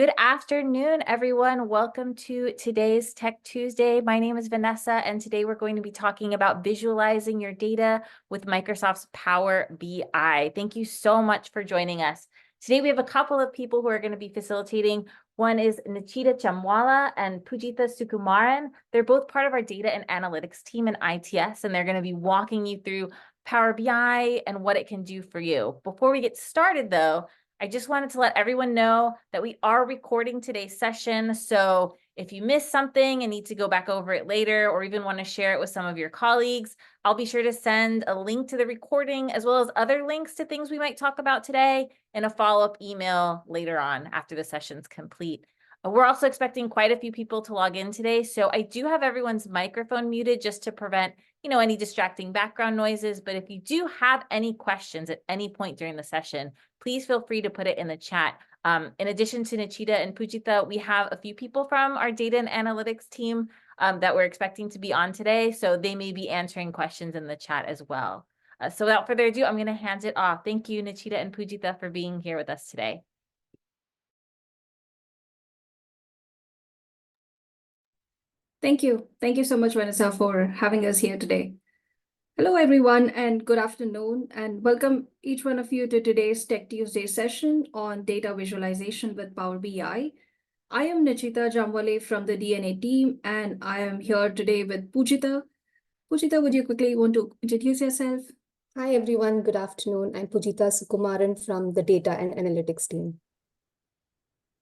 Good afternoon, everyone. Welcome to today's Tech Tuesday. My name is Vanessa, and today we're going to be talking about visualizing your data with Microsoft's Power BI. Thank you so much for joining us. Today, we have a couple of people who are going to be facilitating. One is Nichita Chamwala and Pujitha Sukumaran. They're both part of our data and analytics team in ITS, and they're going to be walking you through Power BI and what it can do for you. Before we get started, though, I just wanted to let everyone know that we are recording today's session. So if you missed something and need to go back over it later, or even want to share it with some of your colleagues, I'll be sure to send a link to the recording as well as other links to things we might talk about today in a follow-up email later on after the session's complete. We're also expecting quite a few people to log in today. So I do have everyone's microphone muted just to prevent any distracting background noises. But if you do have any questions at any point during the session, please feel free to put it in the chat. In addition to Nichita and Pujitha, we have a few people from our data and analytics team that we're expecting to be on today. So they may be answering questions in the chat as well. So without further ado, I'm going to hand it off. Thank you, Nichita and Pujitha, for being here with us today. Thank you. Thank you so much, Vanessa, for having us here today. Hello, everyone, and good afternoon, and welcome each one of you to today's Tech Tuesday session on data visualization with Power BI. I am Nichita Jamwale from the DNA team, and I am here today with Pujitha. Pujitha, would you quickly want to introduce yourself? Hi, everyone. Good afternoon. I'm Pujitha Sukumaran from the data and analytics team.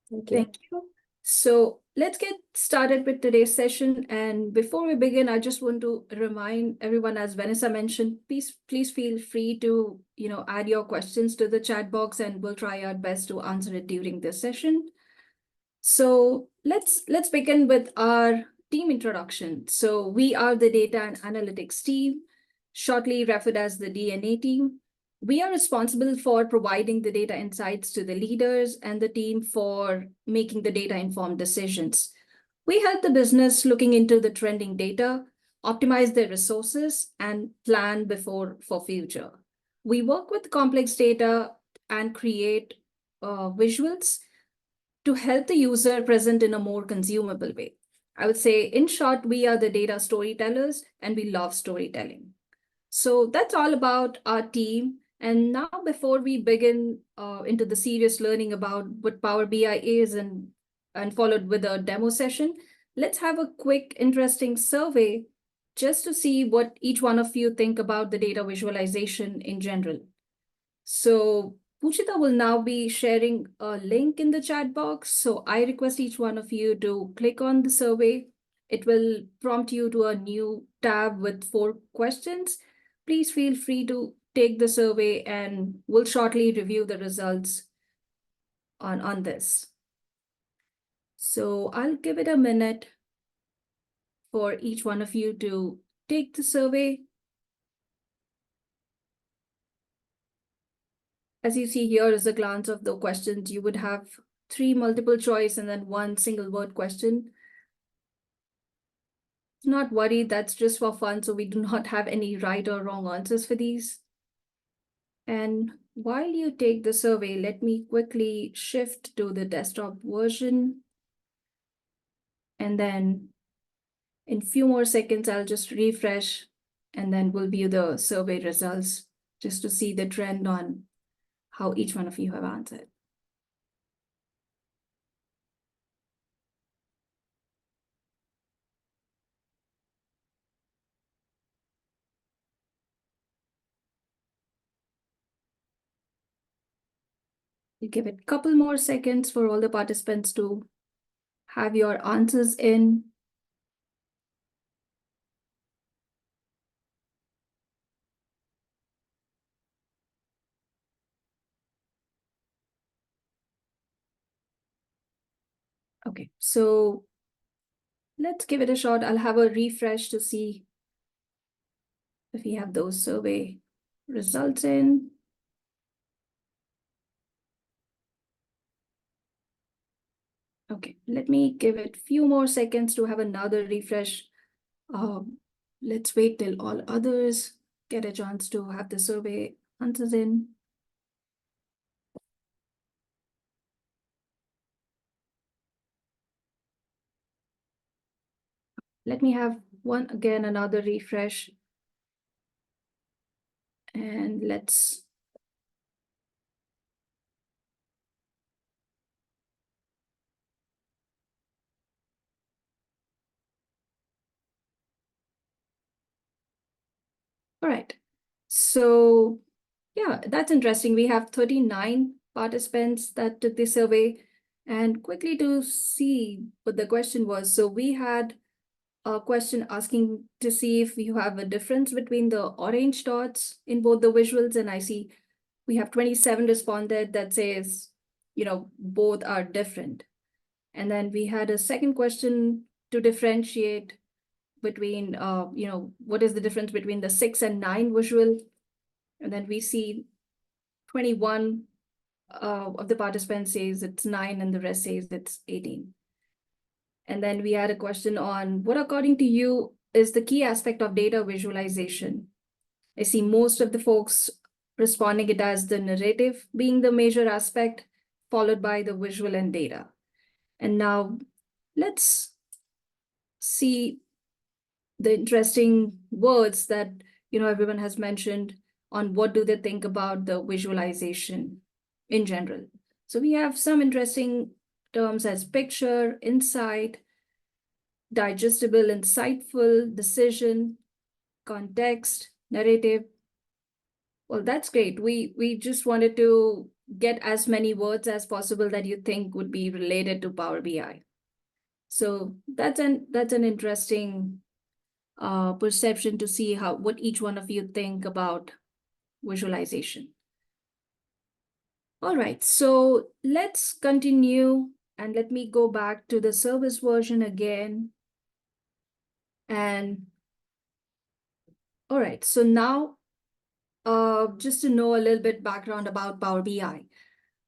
Thank you. Thank you. So let's get started with today's session. And before we begin, I just want to remind everyone, as Vanessa mentioned, please feel free to add your questions to the chat box, and we'll try our best to answer it during this session. So let's begin with our team introduction. So we are the data and analytics team, shortly referred as the DNA team. We are responsible for providing the data insights to the leaders and the team for making the data-informed decisions. We help the business looking into the trending data, optimize their resources, and plan for future. We work with complex data and create visuals to help the user present in a more consumable way. I would say, in short, we are the data storytellers, and we love storytelling. So that's all about our team. And now, before we begin into the serious learning about what Power BI is and followed with a demo session, let's have a quick, interesting survey just to see what each one of you think about the data visualization in general. So Pujitha will now be sharing a link in the chat box. So I request each one of you to click on the survey. It will prompt you to a new tab with 4 questions. Please feel free to take the survey, and we'll shortly review the results on this. So I'll give it a minute for each one of you to take the survey. As you see here is a glance of the questions. You would have 3 multiple choice and then 1 single word question. Do not worry, that's just for fun, so we do not have any right or wrong answers for these. And while you take the survey, let me quickly shift to the desktop version. And then in few more seconds, I'll just refresh, and then we'll view the survey results just to see the trend on how each one of you have answered. We'll give it a couple more seconds for all the participants to have your answers in. Okay, so let's give it a shot. I'll have a refresh to see if we have those survey results in. Okay, let me give it a few more seconds to have another refresh. Let's wait till all others get a chance to have the survey answers in. let me have another refresh. And let's all right. So yeah, that's interesting. We have 39 participants that took the survey, and quickly to see what the question was. So we had a question asking to see if you have a difference between the orange dots in both the visuals, and I see we have 27 responded that says, both are different. And then we had a second question to differentiate between, what is the difference between the 6 and 9 visual. And then we see 21 of the participants says it's 9 and the rest says it's 18. And then we had a question on what, according to you, is the key aspect of data visualization. I see most of the folks responding it as the narrative being the major aspect, followed by the visual and data. And now let's see the interesting words that everyone has mentioned on what do they think about the visualization in general. So we have some interesting terms as picture, insight, digestible, insightful, decision, context, narrative. Well, that's great. We just wanted to get as many words as possible that you think would be related to Power BI. So that's an interesting perception to see what each one of you think about visualization. All right, so let's continue, and let me go back to the service version again. And all right, so now just to know a little bit background about Power BI.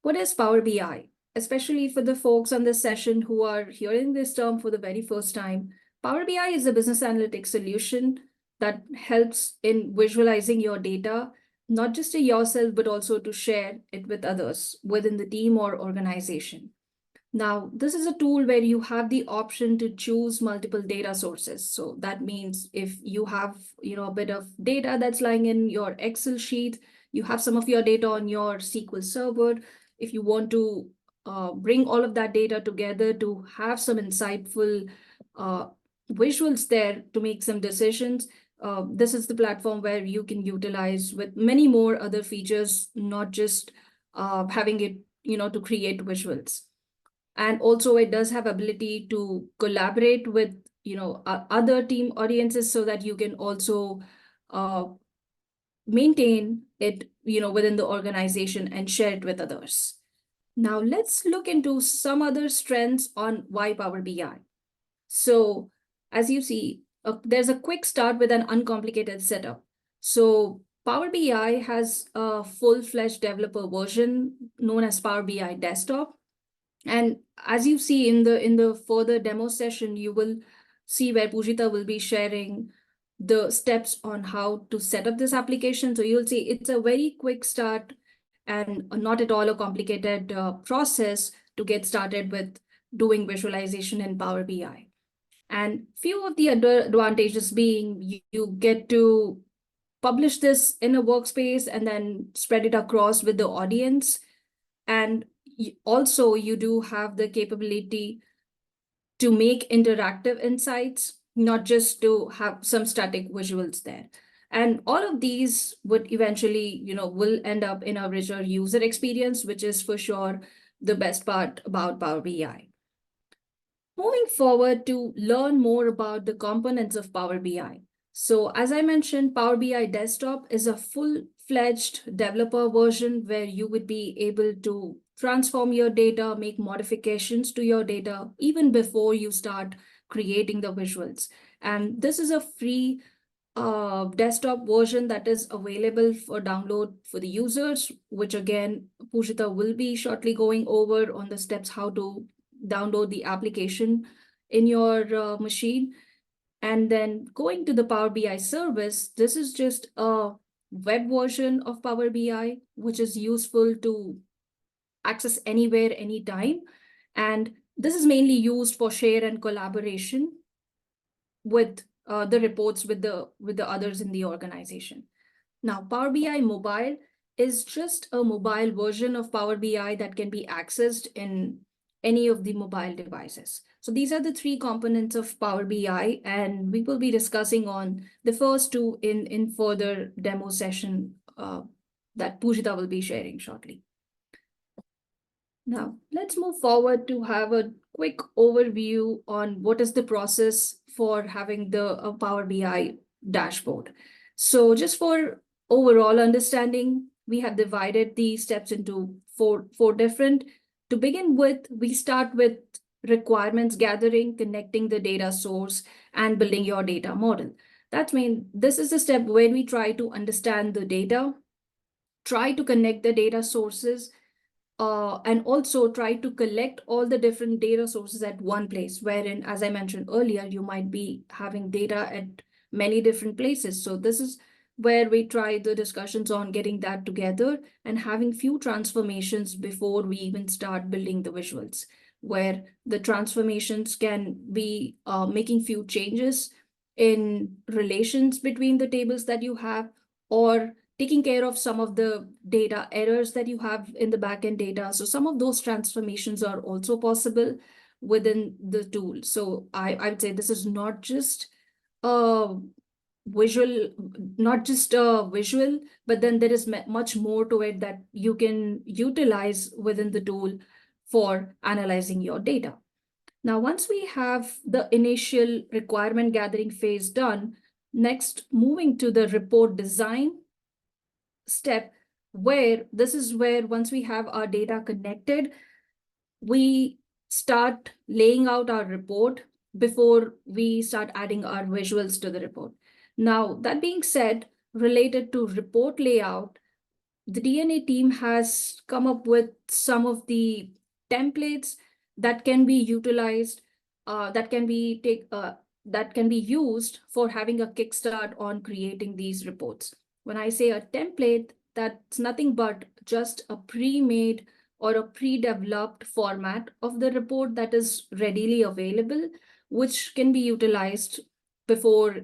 What is Power BI? Especially for the folks on this session who are hearing this term for the very first time, Power BI is a business analytics solution that helps in visualizing your data, not just to yourself, but also to share it with others within the team or organization. Now, this is a tool where you have the option to choose multiple data sources. So that means if you have, a bit of data that's lying in your Excel sheet, you have some of your data on your SQL Server. If you want to bring all of that data together to have some insightful visuals there to make some decisions, this is the platform where you can utilize with many more other features, not just having it, to create visuals. And also it does have ability to collaborate with, other team audiences so that you can also maintain it, within the organization and share it with others. Now let's look into some other strengths on why Power BI. So as you see, there's a quick start with an uncomplicated setup. So Power BI has a full-fledged developer version known as Power BI Desktop. And as you see in the further demo session, you will see where Pujita will be sharing the steps on how to set up this application. So you'll see it's a very quick start and not at all a complicated process to get started with doing visualization in Power BI. And few of the other advantages being you get to publish this in a workspace and then spread it across with the audience. And also you do have the capability to make interactive insights, not just to have some static visuals there. And all of these would eventually, will end up in a richer user experience, which is for sure the best part about Power BI. Moving forward to learn more about the components of Power BI. So as I mentioned, Power BI Desktop is a full-fledged developer version where you would be able to transform your data, make modifications to your data, even before you start creating the visuals. And this is a free desktop version that is available for download for the users, which again, Pujita will be shortly going over on the steps how to download the application in your machine. And then going to the Power BI service, this is just a web version of Power BI, which is useful to access anywhere, anytime. And this is mainly used for share and collaboration. with the reports with the others in the organization. Now, Power BI Mobile is just a mobile version of Power BI that can be accessed in any of the mobile devices. So these are the three components of Power BI, and we will be discussing on the first two in further demo session that Pujita will be sharing shortly. Now, let's move forward to have a quick overview on what is the process for having the Power BI dashboard. So just for overall understanding, we have divided the steps into four different. To begin with, we start with requirements gathering, connecting the data source, and building your data model. That means this is the step where we try to understand the data, try to connect the data sources, and also try to collect all the different data sources at one place, wherein, as I mentioned earlier, you might be having data at many different places. So this is where we try the discussions on getting that together and having few transformations before we even start building the visuals, where the transformations can be making few changes in relations between the tables that you have, or taking care of some of the data errors that you have in the backend data. So some of those transformations are also possible within the tool. So I would say this is not just a visual, but then there is much more to it that you can utilize within the tool for analyzing your data. Now, once we have the initial requirement gathering phase done, next moving to the report design step, where this is where once we have our data connected, we start laying out our report before we start adding our visuals to the report. Now, that being said, related to report layout, the DNA team has come up with some of the templates that can be utilized, that can be used for having a kickstart on creating these reports. When I say a template, that's nothing but just a pre-made or a pre-developed format of the report that is readily available, which can be utilized before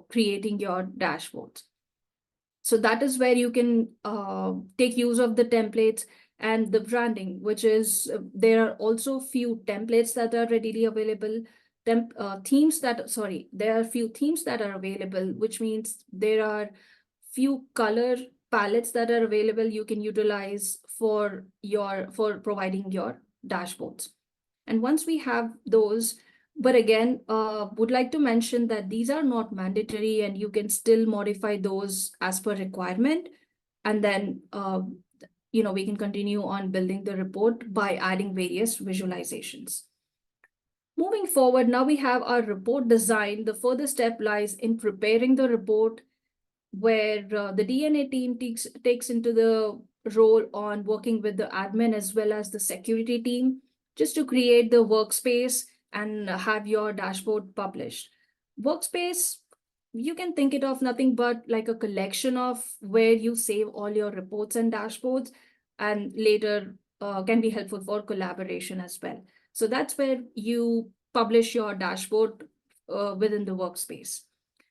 creating your dashboards. So that is where you can take use of the templates and the branding, which is there are also few templates that are readily available. There are few themes that are available, which means there are few color palettes that are available you can utilize for providing your dashboards. And once we have those, but again, would like to mention that these are not mandatory and you can still modify those as per requirement. And then, we can continue on building the report by adding various visualizations. Moving forward, now we have our report design. The further step lies in preparing the report, where the DNA team takes into the role on working with the admin as well as the security team, just to create the workspace and have your dashboard published. Workspace, you can think it of nothing but like a collection of where you save all your reports and dashboards, and later can be helpful for collaboration as well. So that's where you publish your dashboard within the workspace.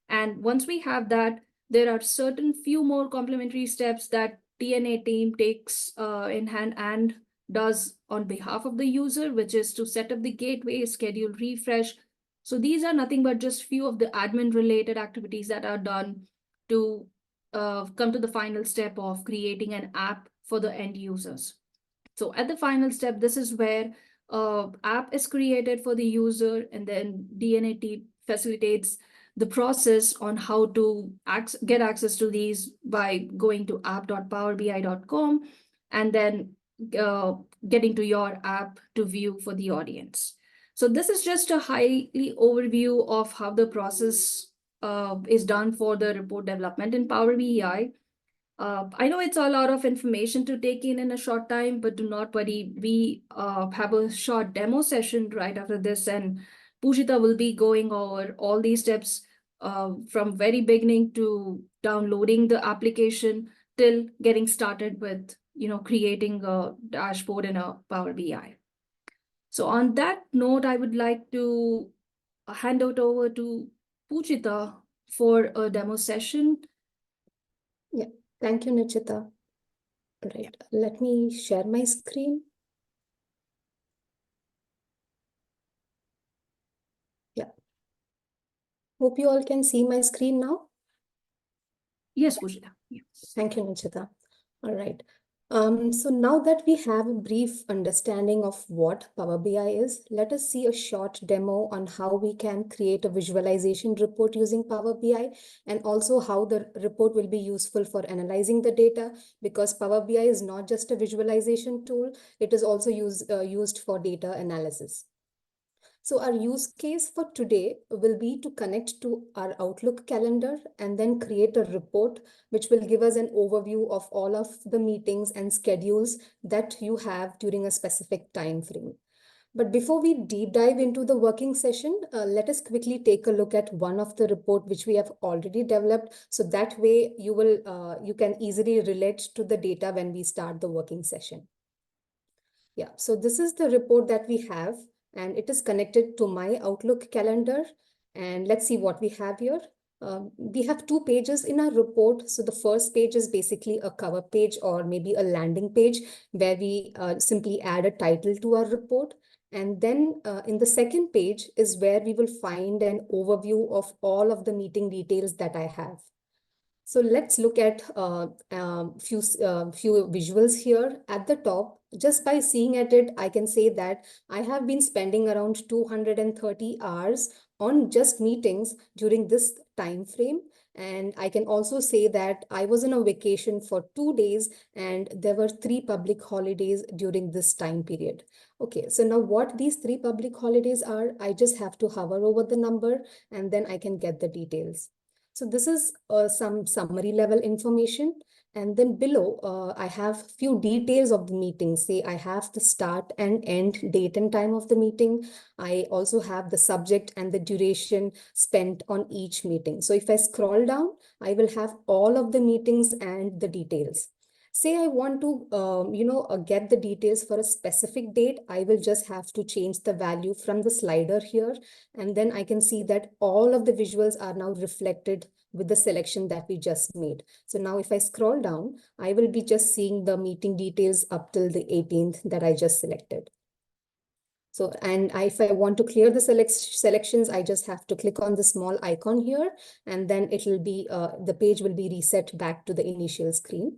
And once we have that, there are certain few more complementary steps that DNA team takes in hand and does on behalf of the user, which is to set up the gateway, schedule refresh. So these are nothing but just few of the admin related activities that are done to come to the final step of creating an app for the end users. So at the final step, this is where app is created for the user, and then DNA team facilitates the process on how to get access to these by going to app.powerbi.com and then getting to your app to view for the audience. So this is just a highly overview of how the process is done for the report development in Power BI. I know it's a lot of information to take in a short time, but do not worry. We have a short demo session right after this, and Pujita will be going over all these steps from very beginning to downloading the application till getting started with creating a dashboard in a Power BI. So on that note, I would like to hand it over to Pujita for a demo session. Thank you, Nichita. Right, let me share my screen. Yeah. Hope you all can see my screen now. Yes, Pujita. Yeah. Thank you, Nichita. All right. So now that we have a brief understanding of what Power BI is, let us see a short demo on how we can create a visualization report using Power BI, and also how the report will be useful for analyzing the data, because Power BI is not just a visualization tool, it is also used for data analysis. So our use case for today will be to connect to our Outlook calendar and then create a report which will give us an overview of all of the meetings and schedules that you have during a specific time frame. But before we deep dive into the working session, let us quickly take a look at one of the report which we have already developed. So that way you can easily relate to the data when we start the working session. Yeah, so this is the report that we have, and it is connected to my Outlook calendar. And let's see what we have here. We have 2 pages in our report. So the first page is basically a cover page or maybe a landing page where we simply add a title to our report. And then in the second page is where we will find an overview of all of the meeting details that I have. So let's look at few visuals here at the top. Just by seeing at it, I can say that I have been spending around 230 hours on just meetings during this time frame. And I can also say that I was on a vacation for 2 days and there were 3 public holidays during this time period. Okay, so now what these 3 public holidays are, I just have to hover over the number and then I can get the details. So this is some summary level information. And then below, I have few details of the meeting. Say I have the start and end date and time of the meeting. I also have the subject and the duration spent on each meeting. So if I scroll down, I will have all of the meetings and the details. Say I want to, get the details for a specific date, I will just have to change the value from the slider here. And then I can see that all of the visuals are now reflected with the selection that we just made. So now if I scroll down, I will be just seeing the meeting details up till the 18th that I just selected. So, and if I want to clear the selections, I just have to click on the small icon here, and then it will be, the page will be reset back to the initial screen.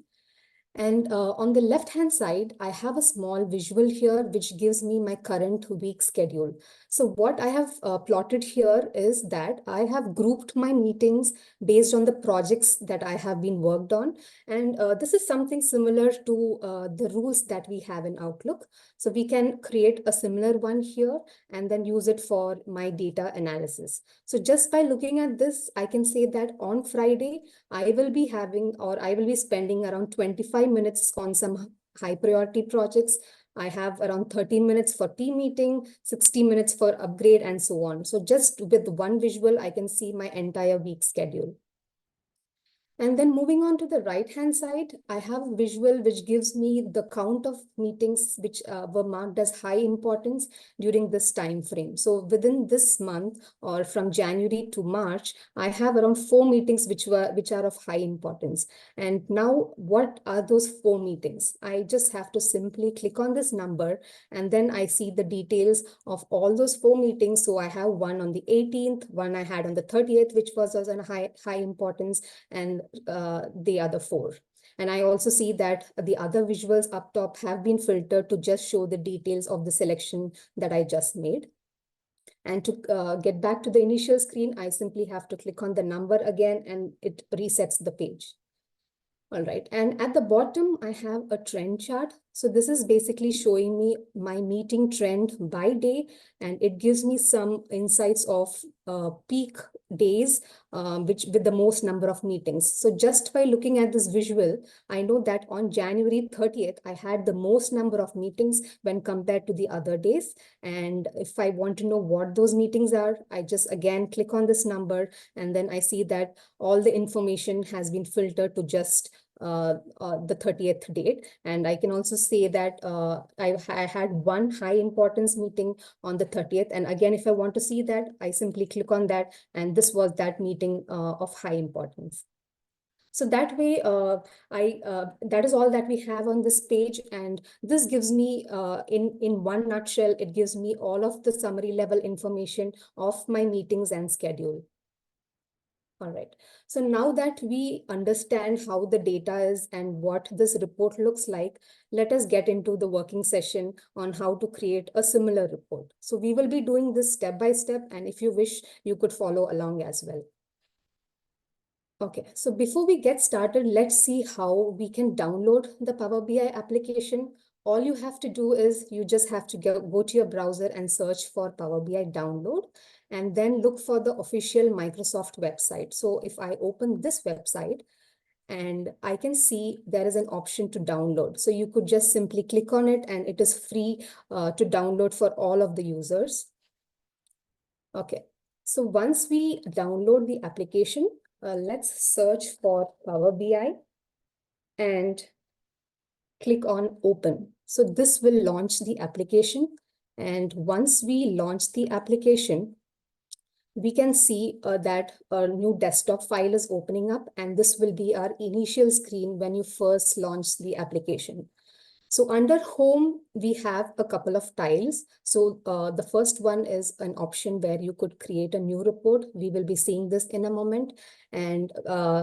And on the left-hand side, I have a small visual here, which gives me my current week schedule. So what I have plotted here is that I have grouped my meetings based on the projects that I have been worked on. And this is something similar to the rules that we have in Outlook. So we can create a similar one here and then use it for my data analysis. So just by looking at this, I can say that on Friday, I will be spending around 25 minutes on some high priority projects. I have around 13 minutes for team meeting, 60 minutes for upgrade, and so on. So just with one visual, I can see my entire week schedule. And then moving on to the right-hand side, I have a visual which gives me the count of meetings which were marked as high importance during this time frame. So within this month, or from January to March, I have around 4 meetings which are of high importance. And now what are those 4 meetings? I just have to simply click on this number, and then I see the details of all those 4 meetings. So I have one on the 18th, one I had on the 30th, which was on high importance, and the other 4. And I also see that the other visuals up top have been filtered to just show the details of the selection that I just made. And to get back to the initial screen, I simply have to click on the number again and it resets the page. All right, and at the bottom, I have a trend chart. So this is basically showing me my meeting trend by day, and it gives me some insights of peak days, which with the most number of meetings. So just by looking at this visual, I know that on January 30th, I had the most number of meetings when compared to the other days. And if I want to know what those meetings are, I just again click on this number, and then I see that all the information has been filtered to just the 30th date. And I can also say that I had one high importance meeting on the 30th. And again, if I want to see that, I simply click on that. And this was that meeting of high importance. So that way, that is all that we have on this page. And this gives me, in one nutshell, it gives me all of the summary level information of my meetings and schedule. All right. So now that we understand how the data is and what this report looks like, let us get into the working session on how to create a similar report. So we will be doing this step by step. And if you wish, you could follow along as well. Okay, so before we get started, let's see how we can download the Power BI application. All you have to do is you just have to go to your browser and search for Power BI download, and then look for the official Microsoft website. So if I open this website, and I can see there is an option to download. So you could just simply click on it, and it is free to download for all of the users. Okay, so once we download the application, let's search for Power BI and click on Open. So this will launch the application. And once we launch the application, we can see that a new desktop file is opening up, and this will be our initial screen when you first launch the application. So under Home, we have a couple of tiles. So the first one is an option where you could create a new report. We will be seeing this in a moment. And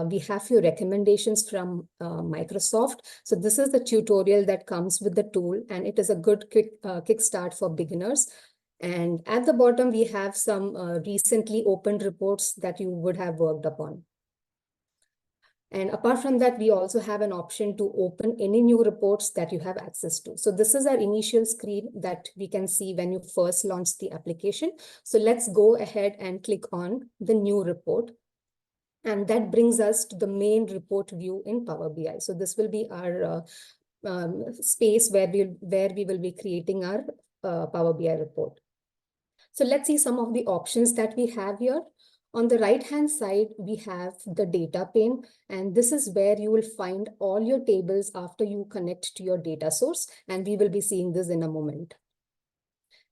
we have few recommendations from Microsoft. So this is the tutorial that comes with the tool, and it is a good quick kickstart for beginners. And at the bottom, we have some recently opened reports that you would have worked upon. And apart from that, we also have an option to open any new reports that you have access to. So this is our initial screen that we can see when you first launch the application. So let's go ahead and click on the new report. And that brings us to the main report view in Power BI. So this will be our space where we will be creating our Power BI report. So let's see some of the options that we have here. On the right-hand side, we have the data pane, and this is where you will find all your tables after you connect to your data source, and we will be seeing this in a moment.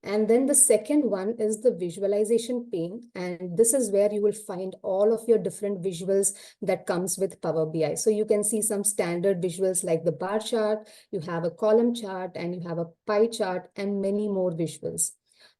And then the second one is the visualization pane, and this is where you will find all of your different visuals that comes with Power BI. So you can see some standard visuals like the bar chart, you have a column chart, and you have a pie chart, and many more visuals.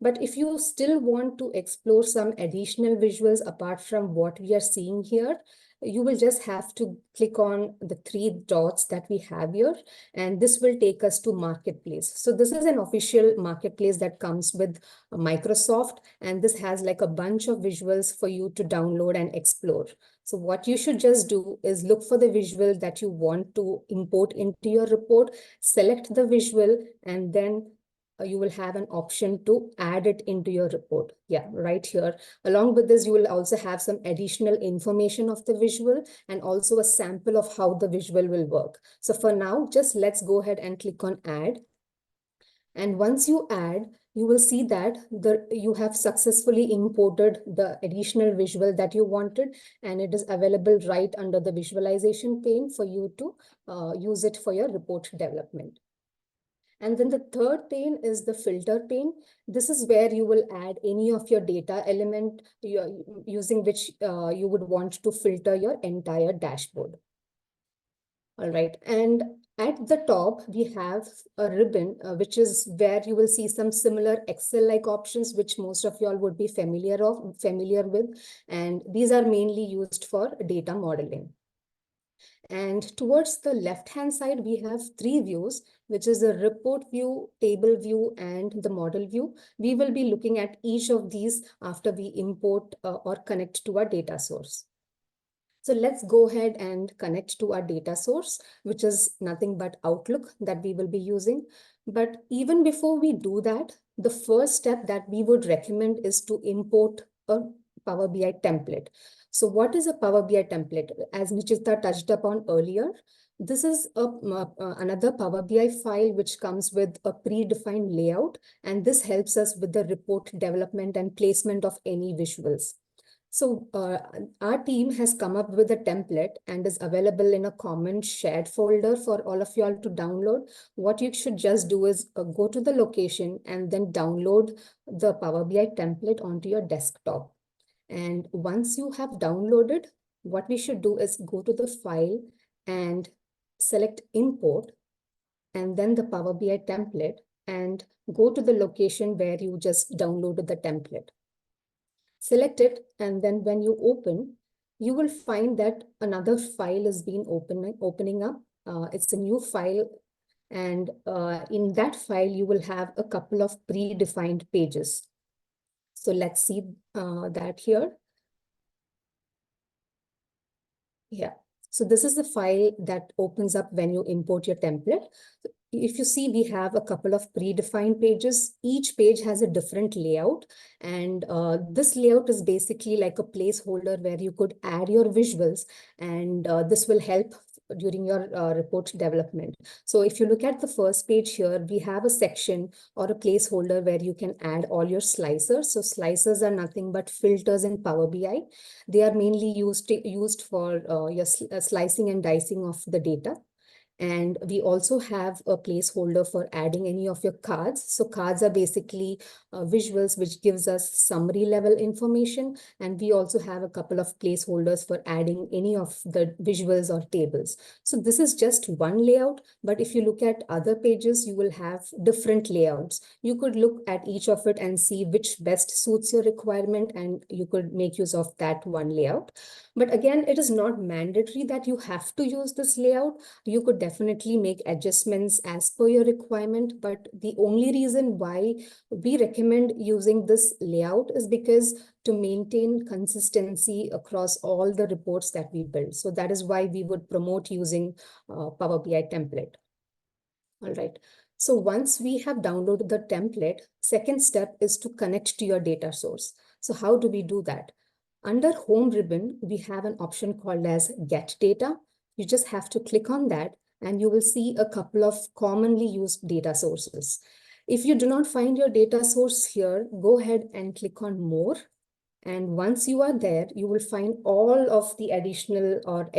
But if you still want to explore some additional visuals apart from what we are seeing here, you will just have to click on the 3 dots that we have here, and this will take us to Marketplace. So this is an official marketplace that comes with Microsoft, and this has like a bunch of visuals for you to download and explore. So what you should just do is look for the visual that you want to import into your report, select the visual, and then you will have an option to add it into your report. Yeah, right here. Along with this, you will also have some additional information of the visual and also a sample of how the visual will work. So for now, just let's go ahead and click on Add. And once you add, you will see that you have successfully imported the additional visual that you wanted, and it is available right under the visualization pane for you to use it for your report development. And then the third pane is the filter pane. This is where you will add any of your data element using which you would want to filter your entire dashboard. All right, and at the top, we have a ribbon, which is where you will see some similar Excel-like options, which most of y'all would be familiar with. And these are mainly used for data modeling. And towards the left-hand side, we have 3 views, which is the report view, table view, and the model view. We will be looking at each of these after we import or connect to our data source. So let's go ahead and connect to our data source, which is nothing but Outlook that we will be using. But even before we do that, the first step that we would recommend is to import a Power BI template. So what is a Power BI template? As Nichita touched upon earlier, this is another Power BI file which comes with a predefined layout, and this helps us with the report development and placement of any visuals. So our team has come up with a template and is available in a common shared folder for all of y'all to download. What you should just do is go to the location and then download the Power BI template onto your desktop. And once you have downloaded, what we should do is go to the file and select import and then the Power BI template and go to the location where you just downloaded the template. Select it, and then when you open, you will find that another file is being opening up. It's a new file, and in that file, you will have a couple of predefined pages. So let's see that here. Yeah, so this is the file that opens up when you import your template. If you see, we have a couple of predefined pages. Each page has a different layout. And this layout is basically like a placeholder where you could add your visuals. And this will help during your report development. So if you look at the first page here, we have a section or a placeholder where you can add all your slicers. So slicers are nothing but filters in Power BI. They are mainly used for your slicing and dicing of the data. And we also have a placeholder for adding any of your cards. So cards are basically visuals, which gives us summary level information. And we also have a couple of placeholders for adding any of the visuals or tables. So this is just one layout, but if you look at other pages, you will have different layouts. You could look at each of it and see which best suits your requirement, and you could make use of that one layout. But again, it is not mandatory that you have to use this layout. You could definitely make adjustments as per your requirement, but the only reason why we recommend using this layout is because to maintain consistency across all the reports that we build. So that is why we would promote using Power BI template. All right. So once we have downloaded the template, second step is to connect to your data source. So how do we do that? Under Home ribbon, we have an option called as Get Data. You just have to click on that and you will see a couple of commonly used data sources. If you do not find your data source here, go ahead and click on More. And once you are there, you will find all of the additional or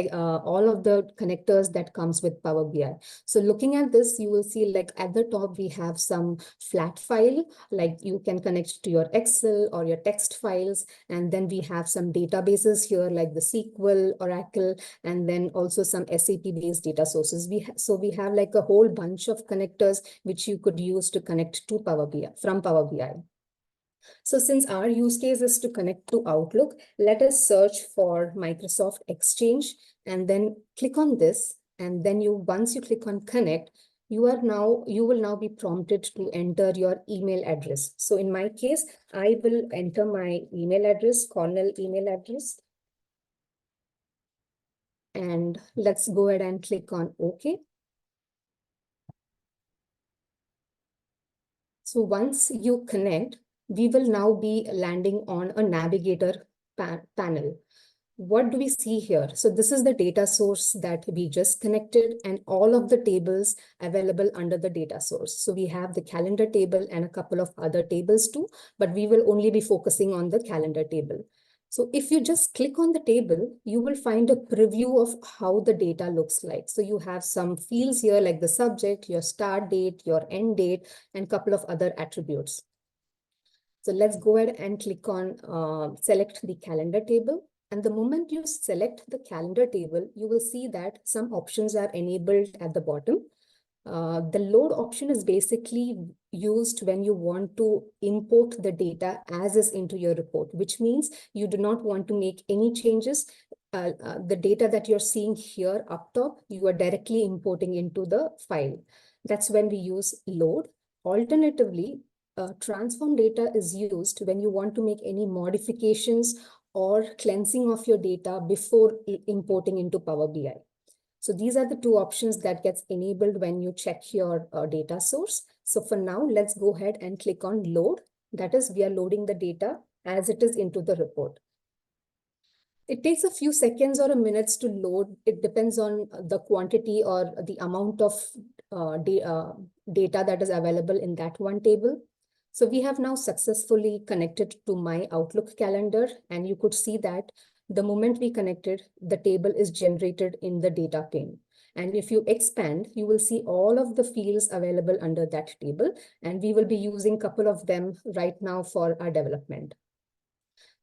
all of the connectors that comes with Power BI. So looking at this, you will see like at the top, we have some flat file, like you can connect to your Excel or your text files. And then we have some databases here, like the SQL, Oracle, and then also some SAP-based data sources. So we have like a whole bunch of connectors which you could use to connect to Power BI from Power BI. So since our use case is to connect to Outlook, let us search for Microsoft Exchange and then click on this. And then once you click on connect, you will now be prompted to enter your email address. So in my case, I will enter my email address, Cornell email address. And let's go ahead and click on OK. So once you connect, we will now be landing on a navigator panel. What do we see here? So this is the data source that we just connected and all of the tables available under the data source. So we have the calendar table and a couple of other tables too, but we will only be focusing on the calendar table. So if you just click on the table, you will find a preview of how the data looks like. So you have some fields here like the subject, your start date, your end date, and a couple of other attributes. So let's go ahead and click on select the calendar table. And the moment you select the calendar table, you will see that some options are enabled at the bottom. The load option is basically used when you want to import the data as is into your report, which means you do not want to make any changes. The data that you're seeing here up top, you are directly importing into the file. That's when we use load. Alternatively, transform data is used when you want to make any modifications or cleansing of your data before importing into Power BI. So these are the two options that gets enabled when you check your data source. So for now, let's go ahead and click on load. That is, we are loading the data as it is into the report. It takes a few seconds or a minutes to load. It depends on the quantity or the amount of data that is available in that one table. So we have now successfully connected to my Outlook calendar, and you could see that the moment we connected, the table is generated in the data pane. And if you expand, you will see all of the fields available under that table, and we will be using a couple of them right now for our development.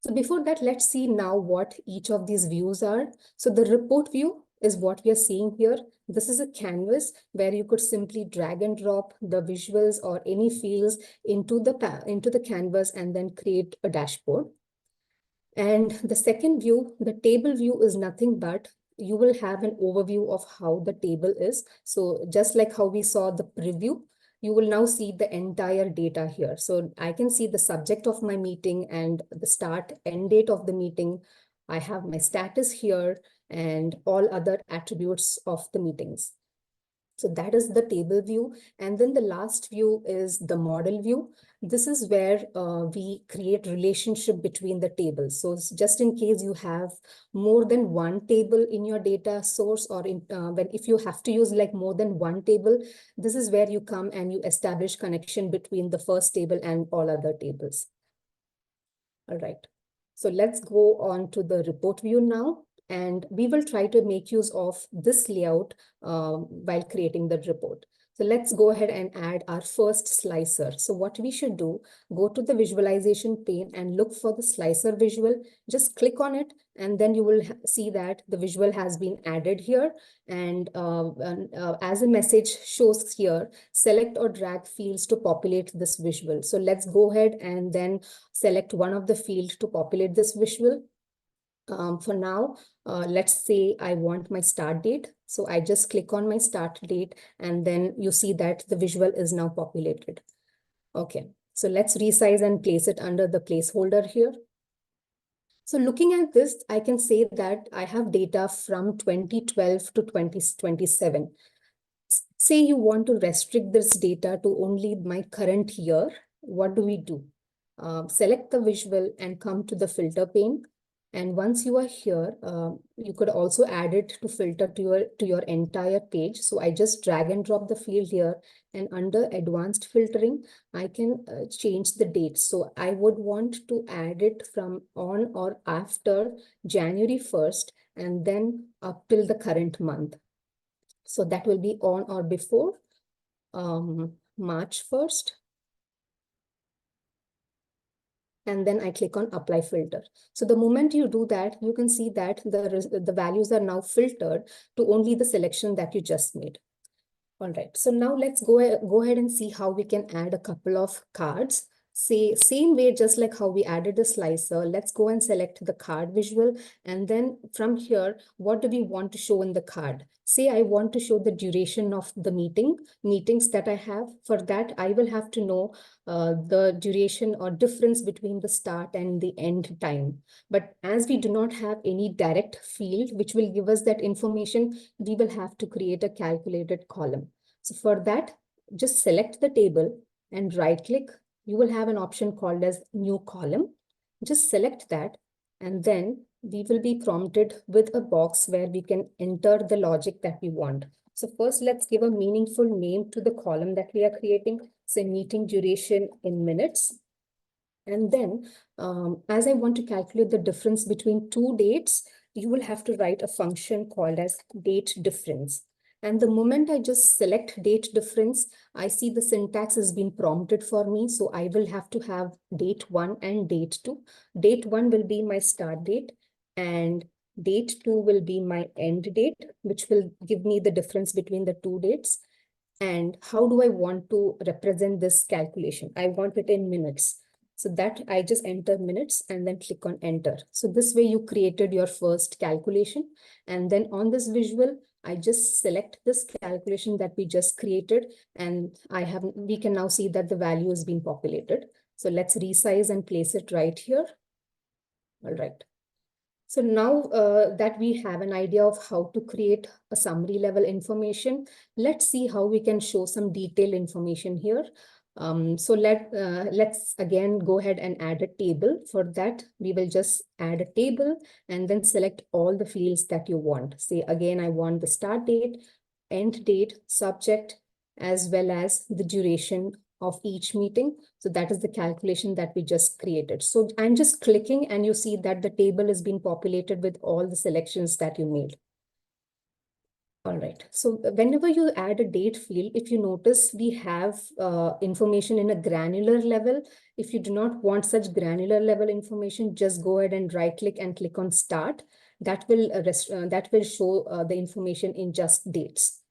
So before that, let's see now what each of these views are. So the report view is what we are seeing here. This is a canvas where you could simply drag and drop the visuals or any fields into the canvas and then create a dashboard. And the second view, the table view, is nothing but you will have an overview of how the table is. So just like how we saw the preview, you will now see the entire data here. So I can see the subject of my meeting and the start end date of the meeting. I have my status here and all other attributes of the meetings. So that is the table view. And then the last view is the model view. This is where we create relationship between the tables. So just in case you have more than one table in your data source, or if you have to use like more than one table, this is where you come and you establish connection between the first table and all other tables. All right. So let's go on to the report view now. And we will try to make use of this layout while creating the report. So let's go ahead and add our first slicer. So what we should do, go to the visualization pane and look for the slicer visual. Just click on it, and then you will see that the visual has been added here. And as a message shows here, select or drag fields to populate this visual. So let's go ahead and then select one of the fields to populate this visual. For now, let's say I want my start date. So I just click on my start date, and then you see that the visual is now populated. Okay, so let's resize and place it under the placeholder here. So looking at this, I can say that I have data from 2012 to 2027. Say you want to restrict this data to only my current year. What do we do? Select the visual and come to the filter pane. And once you are here, you could also add it to filter to your entire page. So I just drag and drop the field here, and under advanced filtering, I can change the date. So I would want to add it from on or after January 1st and then up till the current month. So that will be on or before March 1st. And then I click on apply filter. So the moment you do that, you can see that the values are now filtered to only the selection that you just made. All right, so now let's go ahead and see how we can add a couple of cards. Say same way, just like how we added the slicer, let's go and select the card visual. And then from here, what do we want to show in the card? Say I want to show the duration of the meetings that I have. For that, I will have to know the duration or difference between the start and the end time. But as we do not have any direct field which will give us that information, we will have to create a calculated column. So for that, just select the table and right click. You will have an option called as new column. Just select that, and then we will be prompted with a box where we can enter the logic that we want. So first, let's give a meaningful name to the column that we are creating. Say meeting duration in minutes. And then as I want to calculate the difference between two dates, you will have to write a function called as date difference. And the moment I just select date difference, I see the syntax has been prompted for me. So I will have to have date 1 and date 2. Date 1 will be my start date, and date 2 will be my end date, which will give me the difference between the two dates. And how do I want to represent this calculation? I want it in minutes. So that I just enter minutes and then click on enter. So this way you created your first calculation. And then on this visual, I just select this calculation that we just created, and we can now see that the value is being populated. So let's resize and place it right here. All right. So now that we have an idea of how to create a summary level information, let's see how we can show some detailed information here. So let's again go ahead and add a table. For that, we will just add a table and then select all the fields that you want. Say again, I want the start date, end date, subject, as well as the duration of each meeting. So that is the calculation that we just created. So I'm just clicking and you see that the table is being populated with all the selections that you made. All right, so whenever you add a date field, if you notice, we have information in a granular level. If you do not want such granular level information, just go ahead and right click and click on start. That will show the information in just dates.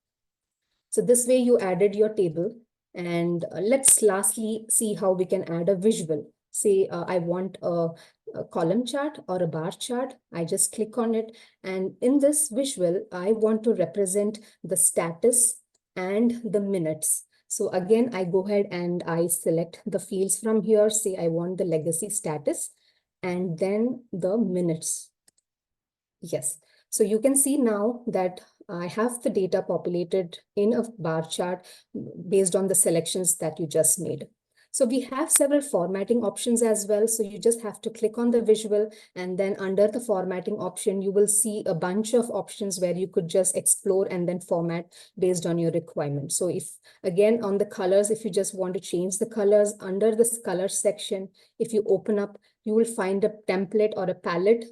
So this way you added your table. And let's lastly see how we can add a visual. Say I want a column chart or a bar chart. I just click on it. And in this visual, I want to represent the status and the minutes. So again, I go ahead and I select the fields from here. Say I want the legacy status and then the minutes. Yes. So you can see now that I have the data populated in a bar chart based on the selections that you just made. So we have several formatting options as well. So you just have to click on the visual, and then under the formatting option, you will see a bunch of options where you could just explore and then format based on your requirement. So if again on the colors, if you just want to change the colors under this color section, if you open up, you will find a template or a palette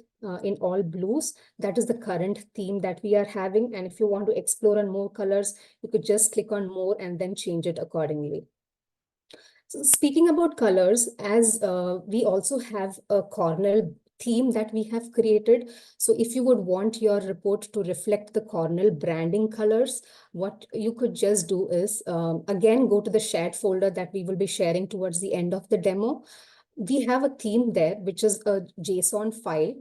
in all blues. That is the current theme that we are having. And if you want to explore on more colors, you could just click on more and then change it accordingly. So speaking about colors, as we also have a Cornell theme that we have created. So if you would want your report to reflect the Cornell branding colors, what you could just do is, again, go to the shared folder that we will be sharing towards the end of the demo. We have a theme there, which is a JSON file.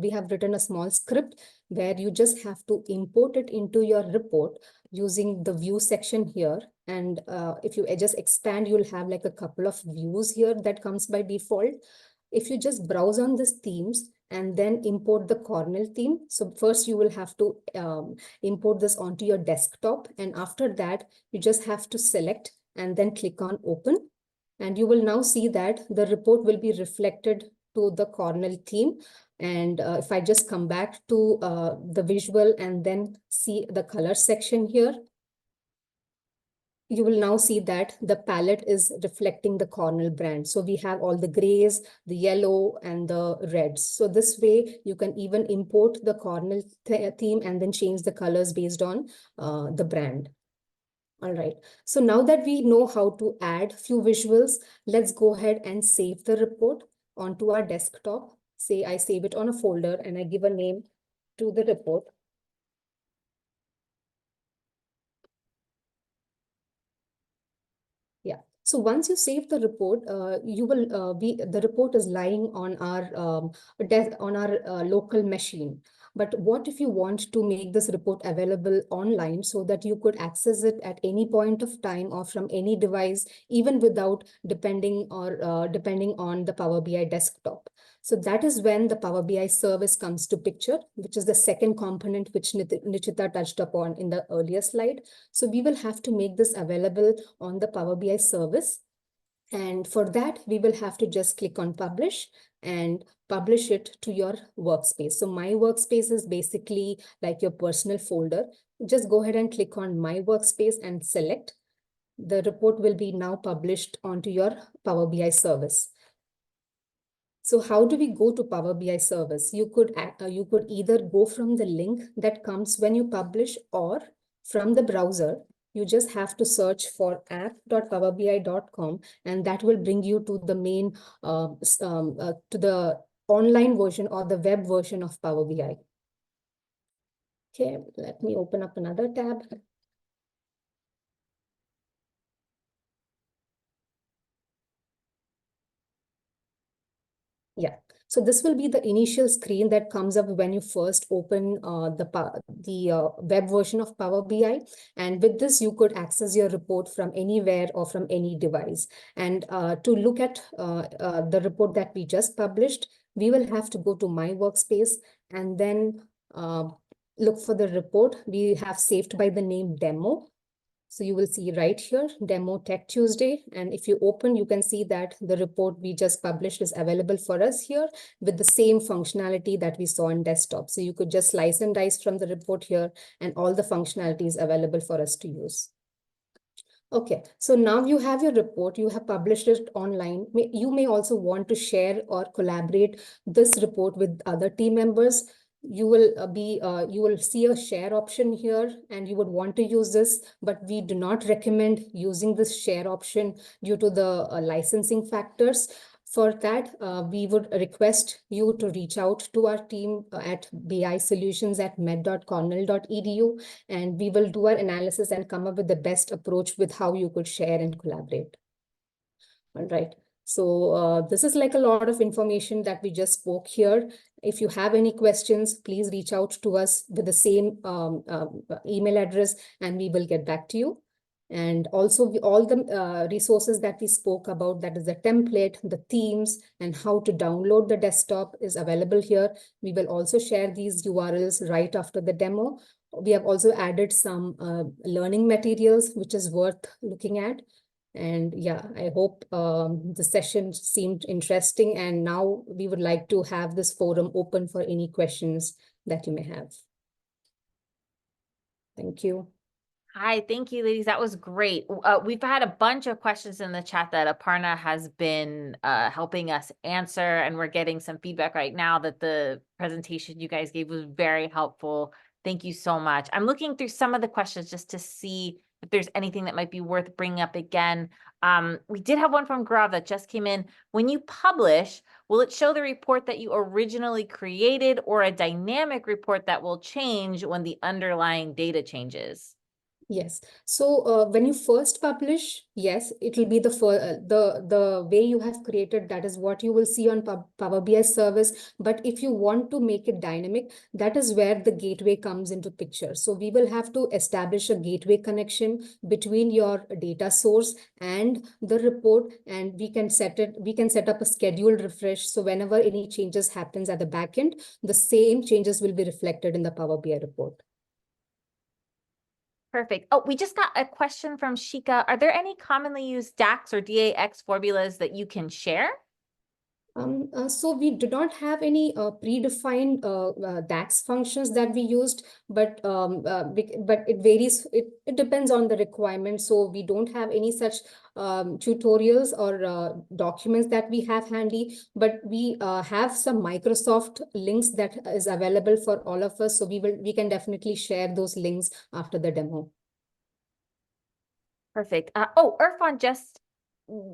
We have written a small script where you just have to import it into your report using the view section here. And if you just expand, you'll have like a couple of views here that comes by default. If you just browse on these themes and then import the Cornell theme. So first you will have to import this onto your desktop. And after that, you just have to select and then click on open. And you will now see that the report will be reflected to the Cornell theme. And if I just come back to the visual and then see the color section here, you will now see that the palette is reflecting the Cornell brand. So we have all the grays, the yellow, and the reds. So this way you can even import the Cornell theme and then change the colors based on the brand. All right, so now that we know how to add few visuals, let's go ahead and save the report onto our desktop. Say I save it on a folder and I give a name to the report. Yeah, so once you save the report, you will the report is lying on our local machine. But what if you want to make this report available online so that you could access it at any point of time or from any device, even without depending on the Power BI desktop? So that is when the Power BI service comes to picture, which is the second component which Nichita touched upon in the earlier slide. So we will have to make this available on the Power BI service. And for that, we will have to just click on publish and publish it to your workspace. So my workspace is basically like your personal folder. Just go ahead and click on my workspace and select. The report will be now published onto your Power BI service. So how do we go to Power BI service? You could either go from the link that comes when you publish, or from the browser. You just have to search for app.powerbi.com, and that will bring you to the main to the online version or the web version of Power BI. Okay, let me open up another tab. Yeah, so this will be the initial screen that comes up when you first open the web version of Power BI. And with this, you could access your report from anywhere or from any device. And to look at the report that we just published, we will have to go to my workspace and then look for the report we have saved by the name demo. So you will see right here, Demo Tech Tuesday. And if you open, you can see that the report we just published is available for us here with the same functionality that we saw on desktop. So you could just slice and dice from the report here, and all the functionality is available for us to use. Okay, so now you have your report, you have published it online. You may also want to share or collaborate this report with other team members. You will see a share option here and you would want to use this, but we do not recommend using this share option due to the licensing factors. For that, we would request you to reach out to our team at bisolutions@med.cornell.edu, and we will do our analysis and come up with the best approach with how you could share and collaborate. All right. So this is like a lot of information that we just spoke here. If you have any questions, please reach out to us with the same email address and we will get back to you. And also all the resources that we spoke about, that is the template, the themes, and how to download the desktop is available here. We will also share these URLs right after the demo. We have also added some learning materials, which is worth looking at. And yeah, I hope the session seemed interesting. And now we would like to have this forum open for any questions that you may have. Thank you. Hi, thank you, ladies. That was great. We've had a bunch of questions in the chat that Aparna has been helping us answer, and we're getting some feedback right now that the presentation you guys gave was very helpful. Thank you so much. I'm looking through some of the questions just to see if there's anything that might be worth bringing up again. We did have one from Gaurav that just came in. When you publish, will it show the report that you originally created or a dynamic report that will change when the underlying data changes? Yes. So when you first publish, yes, it will be the way you have created. That is what you will see on Power BI service. But if you want to make it dynamic, that is where the gateway comes into picture. So we will have to establish a gateway connection between your data source and the report, and we can set up a scheduled refresh. So whenever any changes happens at the backend, the same changes will be reflected in the Power BI report. Perfect. Oh, we just got a question from Shika. Are there any commonly used DAX or DAX formulas that you can share? So we do not have any predefined DAX functions that we used, but it varies. It depends on the requirement. So we don't have any such tutorials or documents that we have handy, but we have some Microsoft links that is available for all of us. So we can definitely share those links after the demo. Perfect. Oh, Irfan just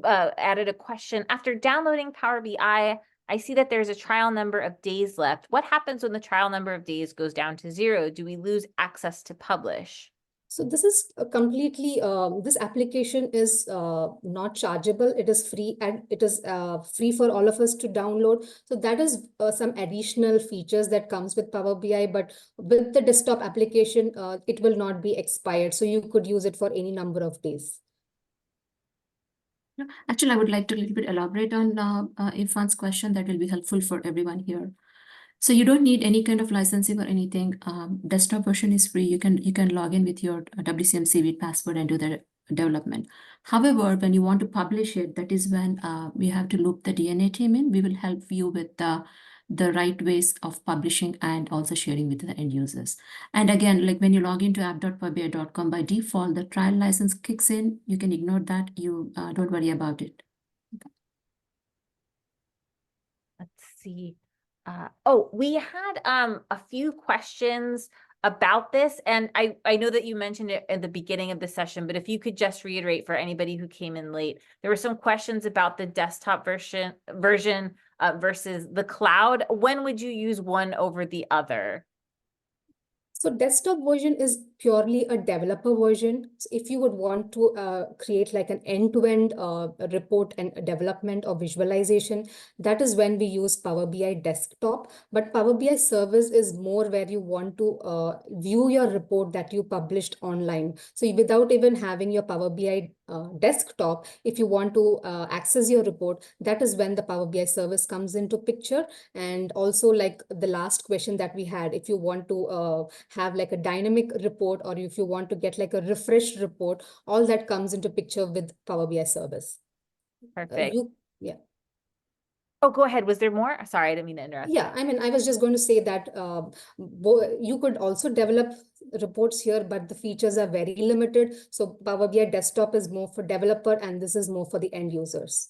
added a question. After downloading Power BI, I see that there's a trial number of days left. What happens when the trial number of days goes down to 0? Do we lose access to publish? So this is completely, this application is not chargeable. It is free, and it is free for all of us to download. So that is some additional features that comes with Power BI, but with the desktop application, it will not be expired. So you could use it for any number of days. Actually, I would like to a little bit elaborate on Irfan's question that will be helpful for everyone here. So you don't need any kind of licensing or anything. Desktop version is free. You can log in with your WCM Seaweed password and do the development. However, when you want to publish it, that is when we have to loop the DNA team in. We will help you with the right ways of publishing and also sharing with the end users. And again, like when you log into app.powerbi.com, by default, the trial license kicks in. You can ignore that. You don't worry about it. Okay. Let's see. Oh, we had a few questions about this, and I know that you mentioned it at the beginning of the session, but if you could just reiterate for anybody who came in late, there were some questions about the desktop version versus the cloud. When would you use one over the other? So desktop version is purely a developer version. So if you would want to create like an end-to-end report and development or visualization, that is when we use Power BI desktop. But Power BI service is more where you want to view your report that you published online. So without even having your Power BI desktop, if you want to access your report, that is when the Power BI service comes into picture. And also, like the last question that we had, if you want to have like a dynamic report, or if you want to get like a refreshed report, all that comes into picture with Power BI service. Perfect. Yeah. Oh, go ahead. Was there more? Sorry, I didn't mean to interrupt. Yeah, I mean, I was just going to say that you could also develop reports here, but the features are very limited. So Power BI Desktop is more for developer and this is more for the end users.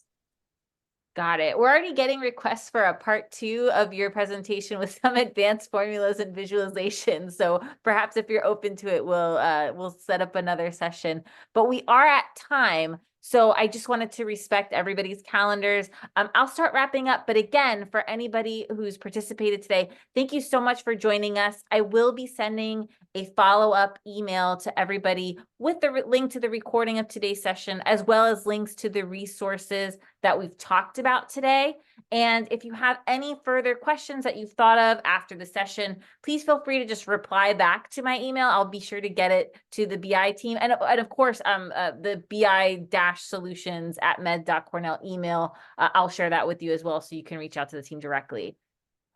Got it. We're already getting requests for a part 2 of your presentation with some advanced formulas and visualizations. So perhaps if you're open to it, we'll set up another session. But we are at time. So I just wanted to respect everybody's calendars. I'll start wrapping up. But again, for anybody who's participated today, thank you so much for joining us. I will be sending a follow-up email to everybody with the link to the recording of today's session, as well as links to the resources that we've talked about today. And if you have any further questions that you've thought of after the session, please feel free to just reply back to my email. I'll be sure to get it to the BI team. And of course, the BI-solutions@med.cornell email, I'll share that with you as well, so you can reach out to the team directly.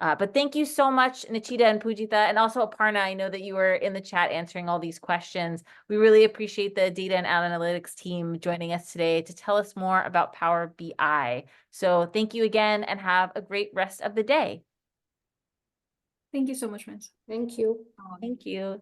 But thank you so much, Nichita and Pujitha, and also Aparna. I know that you were in the chat answering all these questions. We really appreciate the data and analytics team joining us today to tell us more about Power BI. So thank you again and have a great rest of the day. Thank you so much, Vince. Thank you. Thank you.